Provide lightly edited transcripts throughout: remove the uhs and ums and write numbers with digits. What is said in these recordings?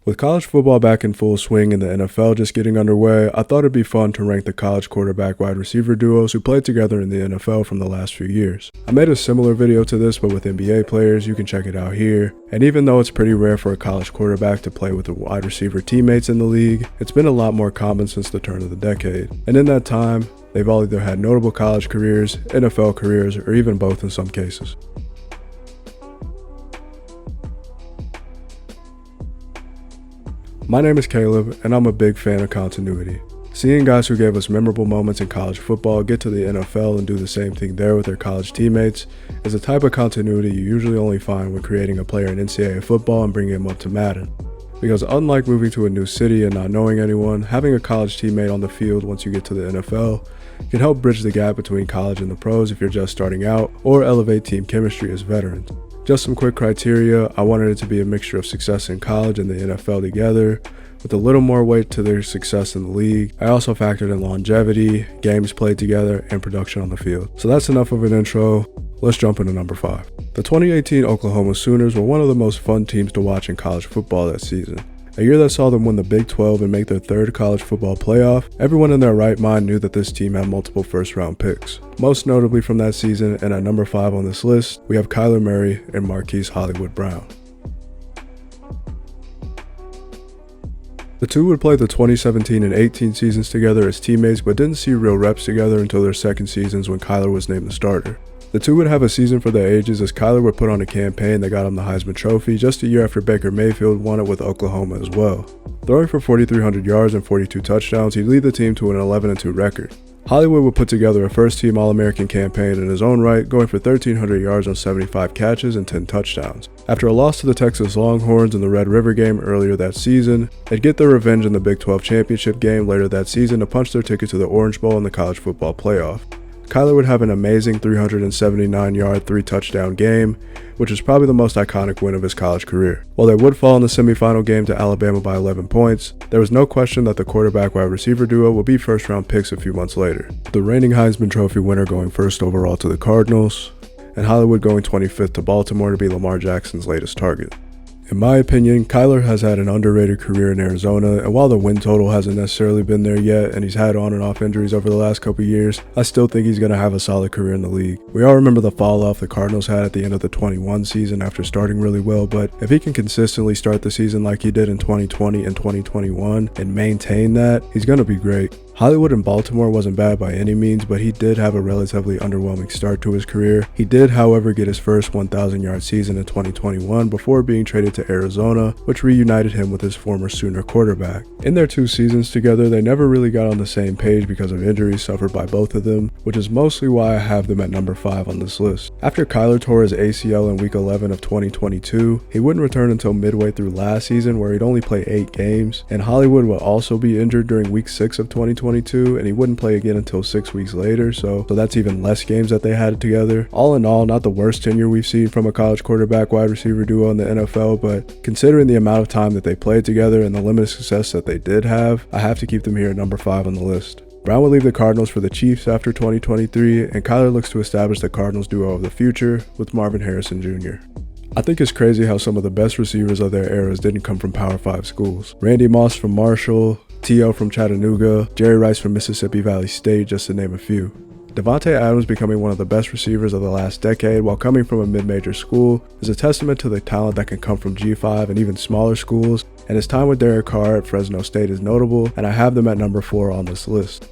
With college football back in full swing and the NFL just getting underway, I thought it'd be fun to rank the college quarterback wide receiver duos who played together in the NFL from the last few years. I made a similar video to this but with NBA players, you can check it out here. And even though it's pretty rare for a college quarterback to play with the wide receiver teammates in the league, it's been a lot more common since the turn of the decade. And in that time, they've all either had notable college careers, NFL careers, or even both in some cases. My name is Caleb, and I'm a big fan of continuity. Seeing guys who gave us memorable moments in college football get to the NFL and do the same thing there with their college teammates is a type of continuity you usually only find when creating a player in NCAA football and bringing him up to Madden. Because unlike moving to a new city and not knowing anyone, having a college teammate on the field once you get to the NFL can help bridge the gap between college and the pros if you're just starting out, or elevate team chemistry as veterans. Just some quick criteria: I wanted it to be a mixture of success in college and the NFL together, with a little more weight to their success in the league. I also factored in longevity, games played together, and production on the field. So that's enough of an intro. Let's jump into number 5. The 2018 Oklahoma Sooners were one of the most fun teams to watch in college football that season. A year that saw them win the Big 12 and make their third college football playoff. Everyone in their right mind knew that this team had multiple first-round picks. Most notably from that season, and at number 5 on this list, we have Kyler Murray and Marquise Hollywood Brown. The two would play the 2017 and 18 seasons together as teammates, but didn't see real reps together until their second seasons when Kyler was named the starter. The two would have a season for their ages as Kyler would put on a campaign that got him the Heisman Trophy just a year after Baker Mayfield won it with Oklahoma as well. Throwing for 4,300 yards and 42 touchdowns, he'd lead the team to an 11-2 record. Hollywood would put together a first-team All-American campaign in his own right, going for 1,300 yards on 75 catches and 10 touchdowns. After a loss to the Texas Longhorns in the Red River game earlier that season, they'd get their revenge in the Big 12 championship game later that season to punch their ticket to the Orange Bowl in the college football playoff. Kyler would have an amazing 379-yard, 3-touchdown game, which is probably the most iconic win of his college career. While they would fall in the semifinal game to Alabama by 11 points, there was no question that the quarterback wide receiver duo would be first-round picks a few months later. The reigning Heisman Trophy winner going first overall to the Cardinals, and Hollywood going 25th to Baltimore to be Lamar Jackson's latest target. In my opinion, Kyler has had an underrated career in Arizona, and while the win total hasn't necessarily been there yet and he's had on and off injuries over the last couple years, I still think he's going to have a solid career in the league. We all remember the fall off the Cardinals had at the end of the 21 season after starting really well, but if he can consistently start the season like he did in 2020 and 2021 and maintain that, he's going to be great. Hollywood in Baltimore wasn't bad by any means, but he did have a relatively underwhelming start to his career. He did, however, get his first 1,000-yard season in 2021 before being traded to Arizona, which reunited him with his former Sooner quarterback. In their 2 seasons together, they never really got on the same page because of injuries suffered by both of them, which is mostly why I have them at number 5 on this list. After Kyler tore his ACL in week 11 of 2022, he wouldn't return until midway through last season where he'd only play 8 games, and Hollywood would also be injured during week 6 of 2022, and he wouldn't play again until 6 weeks later, so that's even less games that they had together. All in all, not the worst tenure we've seen from a college quarterback wide receiver duo in the NFL, but considering the amount of time that they played together and the limited success that they did have, I have to keep them here at number 5 on the list. Brown will leave the Cardinals for the Chiefs after 2023, and Kyler looks to establish the Cardinals duo of the future with Marvin Harrison Jr. I think it's crazy how some of the best receivers of their eras didn't come from Power 5 schools. Randy Moss from Marshall, T.O. from Chattanooga, Jerry Rice from Mississippi Valley State, just to name a few. Davante Adams becoming one of the best receivers of the last decade while coming from a mid-major school is a testament to the talent that can come from G5 and even smaller schools, and his time with Derek Carr at Fresno State is notable, and I have them at number 4 on this list.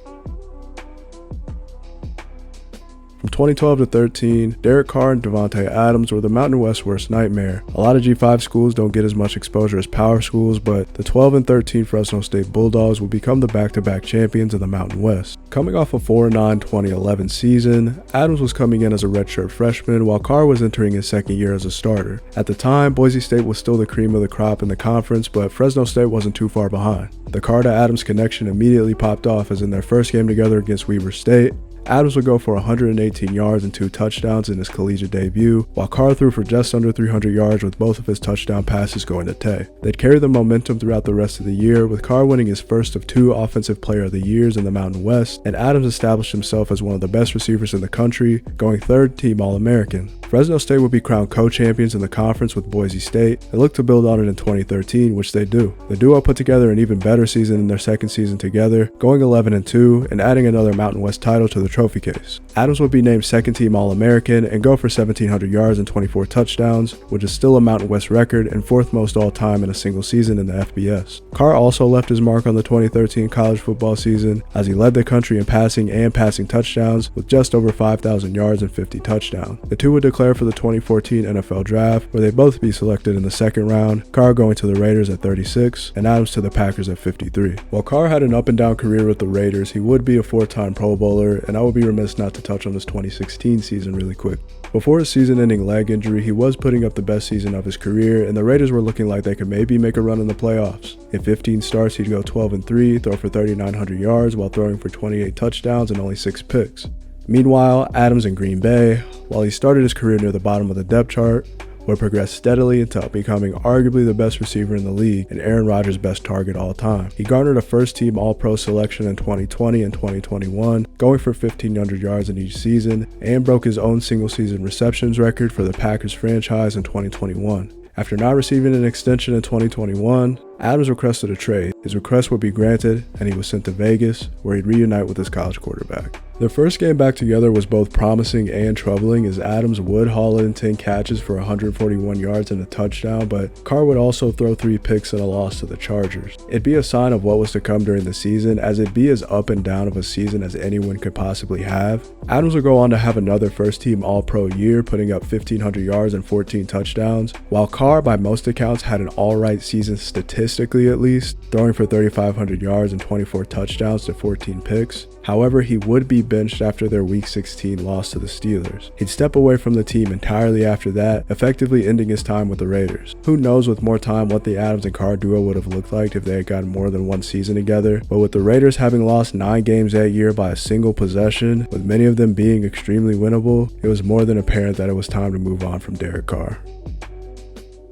From 2012 to 13, Derek Carr and Davante Adams were the Mountain West's worst nightmare. A lot of G5 schools don't get as much exposure as power schools, but the 12 and 13 Fresno State Bulldogs would become the back-to-back champions of the Mountain West. Coming off a 4-9 2011 season, Adams was coming in as a redshirt freshman while Carr was entering his second year as a starter. At the time, Boise State was still the cream of the crop in the conference, but Fresno State wasn't too far behind. The Carr to Adams connection immediately popped off as in their first game together against Weber State, Adams would go for 118 yards and 2 touchdowns in his collegiate debut, while Carr threw for just under 300 yards with both of his touchdown passes going to Tay. They'd carry the momentum throughout the rest of the year, with Carr winning his first of 2 Offensive Player of the Years in the Mountain West, and Adams established himself as one of the best receivers in the country, going 3rd team All-American. Fresno State would be crowned co-champions in the conference with Boise State and look to build on it in 2013, which they do. The duo put together an even better season in their second season together, going 11-2 and adding another Mountain West title to the trophy case. Adams would be named 2nd team All-American and go for 1,700 yards and 24 touchdowns, which is still a Mountain West record and 4th most all-time in a single season in the FBS. Carr also left his mark on the 2013 college football season as he led the country in passing and passing touchdowns with just over 5,000 yards and 50 touchdowns. The two would declare for the 2014 NFL Draft, where they both be selected in the 2nd round, Carr going to the Raiders at 36 and Adams to the Packers at 53. While Carr had an up and down career with the Raiders, he would be a 4-time Pro Bowler, and I would be remiss not to touch on his 2016 season really quick. Before his season-ending leg injury, he was putting up the best season of his career, and the Raiders were looking like they could maybe make a run in the playoffs. In 15 starts, he'd go 12-3, throw for 3,900 yards while throwing for 28 touchdowns and only 6 picks. Meanwhile, Adams in Green Bay, while he started his career near the bottom of the depth chart, would progress steadily until becoming arguably the best receiver in the league and Aaron Rodgers' best target all time. He garnered a first-team All-Pro selection in 2020 and 2021, going for 1,500 yards in each season, and broke his own single-season receptions record for the Packers franchise in 2021. After not receiving an extension in 2021, Adams requested a trade. His request would be granted, and he was sent to Vegas, where he'd reunite with his college quarterback. Their first game back together was both promising and troubling, as Adams would haul in 10 catches for 141 yards and a touchdown, but Carr would also throw 3 picks and a loss to the Chargers. It'd be a sign of what was to come during the season, as it'd be as up and down of a season as anyone could possibly have. Adams would go on to have another first-team All-Pro year, putting up 1,500 yards and 14 touchdowns, while Carr, by most accounts, had an alright season statistically at least, throwing for 3,500 yards and 24 touchdowns to 14 picks. However, he would be benched after their Week 16 loss to the Steelers. He'd step away from the team entirely after that, effectively ending his time with the Raiders. Who knows with more time what the Adams and Carr duo would have looked like if they had gotten more than one season together, but with the Raiders having lost 9 games that year by a single possession, with many of them being extremely winnable, it was more than apparent that it was time to move on from Derek Carr.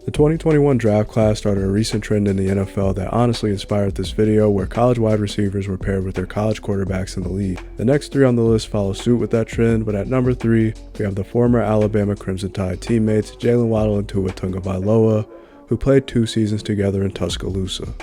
The 2021 draft class started a recent trend in the NFL that honestly inspired this video, where college wide receivers were paired with their college quarterbacks in the league. The next 3 on the list follow suit with that trend, but at number 3, we have the former Alabama Crimson Tide teammates Jaylen, Waddle, and Tagovailoa, who played 2 seasons together in Tuscaloosa.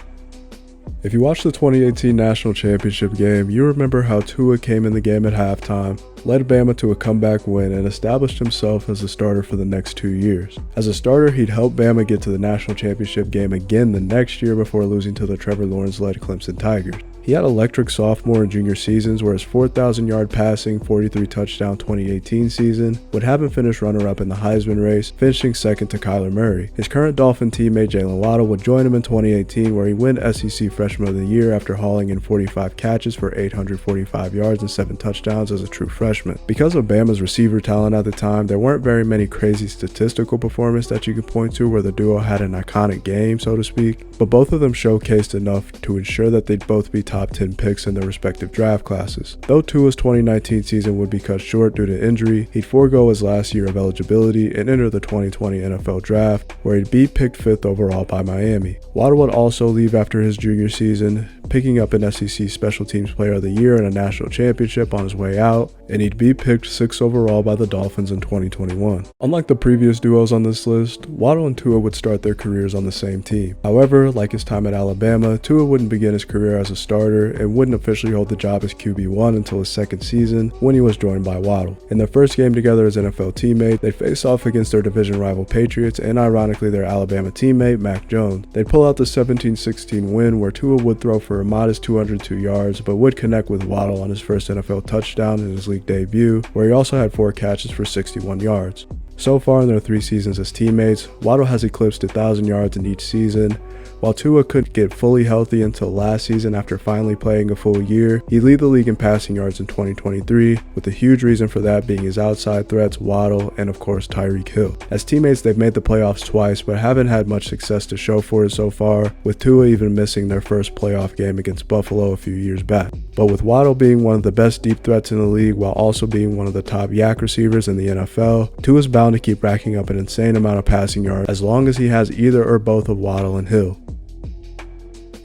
If you watched the 2018 National Championship game, you remember how Tua came in the game at halftime, led Bama to a comeback win, and established himself as a starter for the next 2 years. As a starter, he'd helped Bama get to the National Championship game again the next year before losing to the Trevor Lawrence-led Clemson Tigers. He had electric sophomore and junior seasons, where his 4,000-yard passing, 43-touchdown 2018 season would have him finish runner-up in the Heisman race, finishing second to Kyler Murray. His current Dolphin teammate Jaylen Waddle would join him in 2018, where he won SEC Freshman of the Year after hauling in 45 catches for 845 yards and 7 touchdowns as a true freshman. Because of Bama's receiver talent at the time, there weren't very many crazy statistical performances that you could point to where the duo had an iconic game, so to speak, but both of them showcased enough to ensure that they'd both be top 10 picks in their respective draft classes. Though Tua's 2019 season would be cut short due to injury, he'd forego his last year of eligibility and enter the 2020 NFL Draft, where he'd be picked 5th overall by Miami. Waddle would also leave after his junior season, picking up an SEC Special Teams Player of the Year and a national championship on his way out, and he'd be picked 6th overall by the Dolphins in 2021. Unlike the previous duos on this list, Waddle and Tua would start their careers on the same team. However, like his time at Alabama, Tua wouldn't begin his career as a starter and wouldn't officially hold the job as QB1 until his second season, when he was joined by Waddle. In their first game together as NFL teammates, they'd face off against their division rival Patriots and ironically their Alabama teammate Mac Jones. They'd pull out the 17-16 win, where Tua would throw for a modest 202 yards, but would connect with Waddle on his first NFL touchdown in his league debut, where he also had 4 catches for 61 yards. So far in their 3 seasons as teammates, Waddle has eclipsed 1,000 yards in each season. While Tua couldn't get fully healthy until last season after finally playing a full year, he'd lead the league in passing yards in 2023, with a huge reason for that being his outside threats, Waddle, and of course Tyreek Hill. As teammates, they've made the playoffs twice, but haven't had much success to show for it so far, with Tua even missing their first playoff game against Buffalo a few years back. But with Waddle being one of the best deep threats in the league while also being one of the top yak receivers in the NFL, Tua is bound to keep racking up an insane amount of passing yards as long as he has either or both of Waddle and Hill.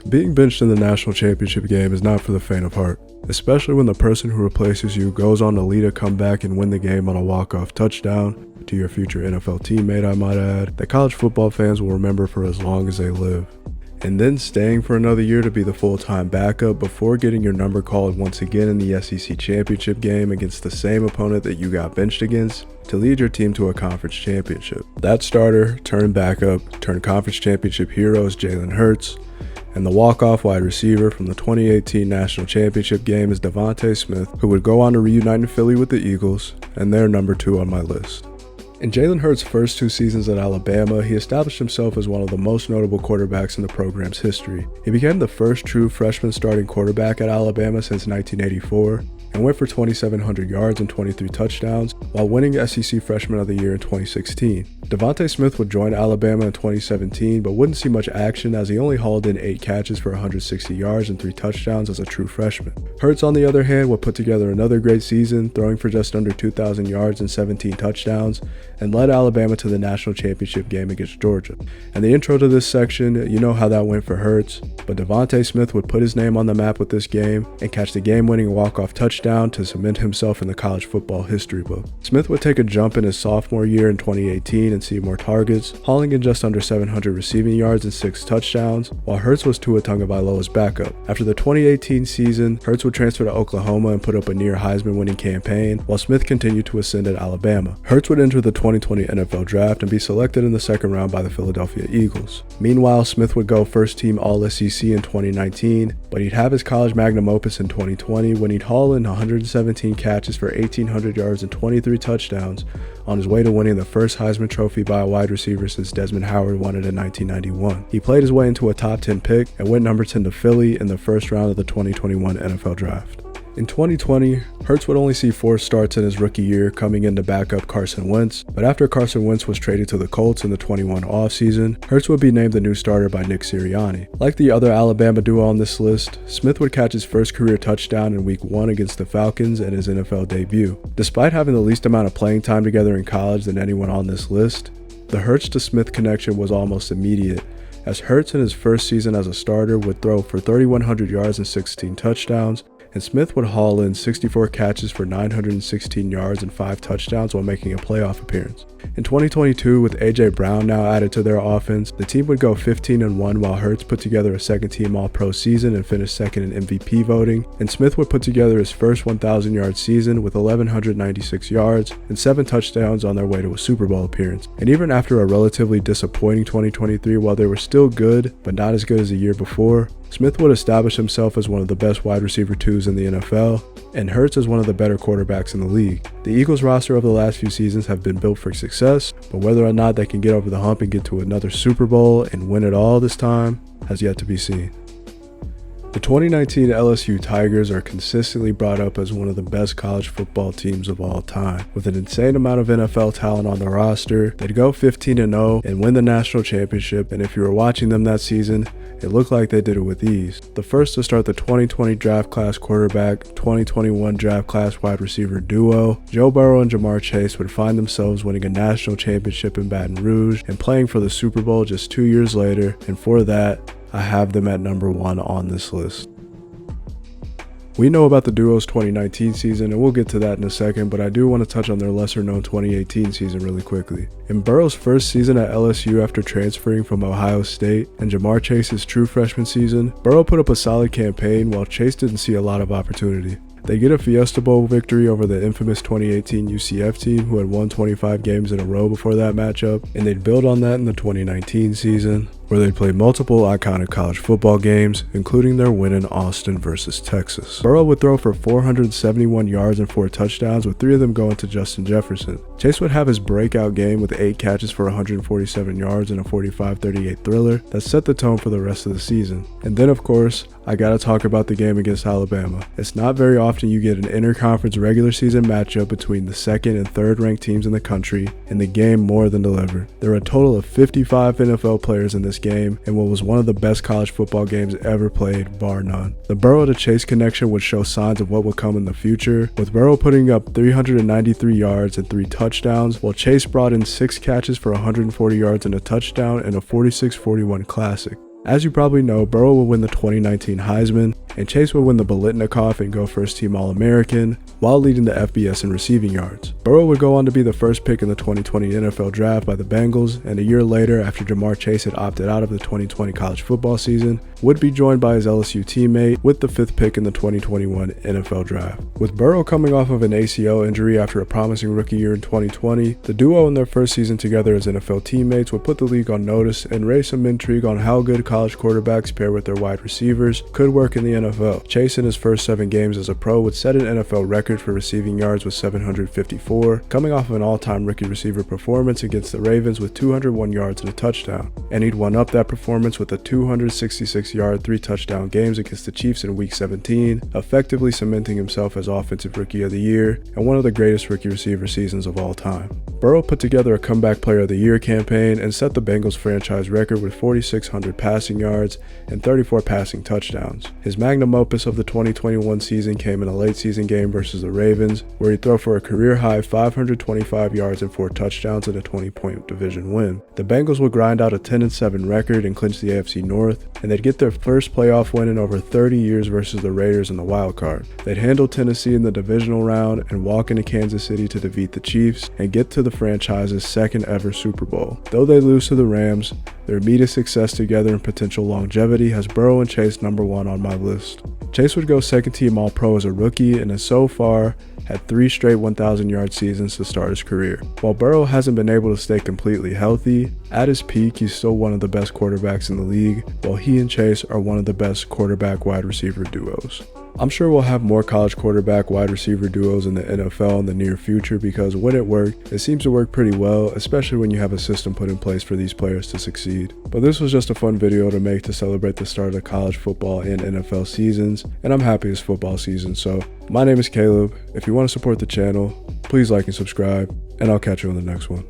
Being benched in the national championship game is not for the faint of heart, especially when the person who replaces you goes on to lead a comeback and win the game on a walk-off touchdown to your future NFL teammate, I might add, that college football fans will remember for as long as they live. And then staying for another year to be the full-time backup before getting your number called once again in the SEC championship game against the same opponent that you got benched against to lead your team to a conference championship. That starter turned backup turned conference championship hero is Jalen Hurts, and the walk-off wide receiver from the 2018 national championship game is Davante Smith, who would go on to reunite in Philly with the Eagles, and they're number 2 on my list. In Jalen Hurts' first 2 seasons at Alabama, he established himself as one of the most notable quarterbacks in the program's history. He became the first true freshman starting quarterback at Alabama since 1984, and went for 2,700 yards and 23 touchdowns while winning SEC Freshman of the Year in 2016. DeVonta Smith would join Alabama in 2017 but wouldn't see much action as he only hauled in 8 catches for 160 yards and 3 touchdowns as a true freshman. Hurts, on the other hand, would put together another great season, throwing for just under 2,000 yards and 17 touchdowns, and led Alabama to the national championship game against Georgia. And the intro to this section, you know how that went for Hurts, but DeVonta Smith would put his name on the map with this game and catch the game-winning walk-off touchdown to cement himself in the college football history book. Smith would take a jump in his sophomore year in 2018 and see more targets, hauling in just under 700 receiving yards and 6 touchdowns, while Hurts was Tua Tagovailoa's backup. After the 2018 season, Hurts would transfer to Oklahoma and put up a near Heisman-winning campaign, while Smith continued to ascend at Alabama. Hurts would enter the 2020 NFL Draft and be selected in the second round by the Philadelphia Eagles. Meanwhile, Smith would go first-team All-SEC in 2019, but he'd have his college magnum opus in 2020 when he'd haul in 117 catches for 1,800 yards and 23 touchdowns on his way to winning the first Heisman Trophy by a wide receiver since Desmond Howard won it in 1991. He played his way into a top 10 pick and went number 10 to Philly in the first round of the 2021 NFL Draft. In 2020, Hurts would only see 4 starts in his rookie year, coming in to back up Carson Wentz, but after Carson Wentz was traded to the Colts in the 21 offseason, Hurts would be named the new starter by Nick Sirianni. Like the other Alabama duo on this list, Smith would catch his first career touchdown in Week 1 against the Falcons in his NFL debut. Despite having the least amount of playing time together in college than anyone on this list, the Hurts to Smith connection was almost immediate, as Hurts in his first season as a starter would throw for 3,100 yards and 16 touchdowns, and Smith would haul in 64 catches for 916 yards and 5 touchdowns while making a playoff appearance. In 2022, with A.J. Brown now added to their offense, the team would go 15-1 while Hurts put together a second-team All-Pro season and finished second in MVP voting, and Smith would put together his first 1,000-yard season with 1,196 yards and 7 touchdowns on their way to a Super Bowl appearance. And even after a relatively disappointing 2023, while they were still good, but not as good as the year before, Smith would establish himself as one of the best wide receiver 2s in the NFL, and Hurts as one of the better quarterbacks in the league. The Eagles roster over the last few seasons have been built for success, but whether or not they can get over the hump and get to another Super Bowl and win it all this time has yet to be seen. The 2019 LSU Tigers are consistently brought up as one of the best college football teams of all time. With an insane amount of NFL talent on the roster, they'd go 15-0 and win the national championship, and if you were watching them that season, it looked like they did it with ease. The first to start the 2020 draft class quarterback, 2021 draft class wide receiver duo, Joe Burrow and Jamar Chase would find themselves winning a national championship in Baton Rouge and playing for the Super Bowl just 2 years later, and for that, I have them at number 1 on this list. We know about the duo's 2019 season, and we'll get to that in a second, but I do want to touch on their lesser-known 2018 season really quickly. In Burrow's first season at LSU after transferring from Ohio State, and Jamar Chase's true freshman season, Burrow put up a solid campaign while Chase didn't see a lot of opportunity. They get a Fiesta Bowl victory over the infamous 2018 UCF team who had won 25 games in a row before that matchup, and they'd build on that in the 2019 season, where they'd play multiple iconic college football games, including their win in Austin versus Texas. Burrow would throw for 471 yards and 4 touchdowns, with 3 of them going to Justin Jefferson. Chase would have his breakout game with 8 catches for 147 yards and a 45-38 thriller that set the tone for the rest of the season. And then, of course, I gotta talk about the game against Alabama. It's not very often you get an interconference regular season matchup between the 2nd and 3rd ranked teams in the country, and the game more than delivered. There were a total of 55 NFL players in this best game and what was one of the best college football games ever played, bar none. The Burrow to Chase connection would show signs of what would come in the future, with Burrow putting up 393 yards and 3 touchdowns, while Chase brought in 6 catches for 140 yards and a touchdown in a 46-41 classic. As you probably know, Burrow will win the 2019 Heisman, and Chase will win the Biletnikoff and go first-team All-American, while leading the FBS in receiving yards. Burrow would go on to be the first pick in the 2020 NFL Draft by the Bengals, and a year later, after Jamar Chase had opted out of the 2020 college football season, would be joined by his LSU teammate with the 5th pick in the 2021 NFL Draft. With Burrow coming off of an ACL injury after a promising rookie year in 2020, the duo in their first season together as NFL teammates would put the league on notice and raise some intrigue on how good college quarterbacks paired with their wide receivers could work in the NFL. Chase in his first 7 games as a pro would set an NFL record for receiving yards with 754, coming off of an all-time rookie receiver performance against the Ravens with 201 yards and a touchdown. And he'd one up that performance with a 266-yard, 3-touchdown games against the Chiefs in Week 17, effectively cementing himself as Offensive Rookie of the Year and one of the greatest rookie receiver seasons of all time. Burrow put together a Comeback Player of the Year campaign and set the Bengals franchise record with 4,600 passing yards and 34 passing touchdowns. His magnum opus of the 2021 season came in a late season game versus the Ravens, where he threw for a career-high 525 yards and 4 touchdowns in a 20-point division win. The Bengals would grind out a 10-7 record and clinch the AFC North, and they'd get their first playoff win in over 30 years versus the Raiders in the wild card. They'd handle Tennessee in the divisional round and walk into Kansas City to defeat the Chiefs and get to the franchise's 2nd ever Super Bowl. Though they lose to the Rams, their immediate success together and potential longevity has Burrow and Chase number 1 on my list. Chase would go 2nd team All-Pro as a rookie and has so far had 3 straight 1,000-yard seasons to start his career. While Burrow hasn't been able to stay completely healthy, at his peak he's still one of the best quarterbacks in the league, while he and Chase are one of the best quarterback-wide receiver duos. I'm sure we'll have more college quarterback wide receiver duos in the NFL in the near future because when it worked, it seems to work pretty well, especially when you have a system put in place for these players to succeed. But this was just a fun video to make to celebrate the start of college football and NFL seasons, and I'm happy it's football season. So my name is Caleb. If you want to support the channel, please like and subscribe, and I'll catch you on the next one.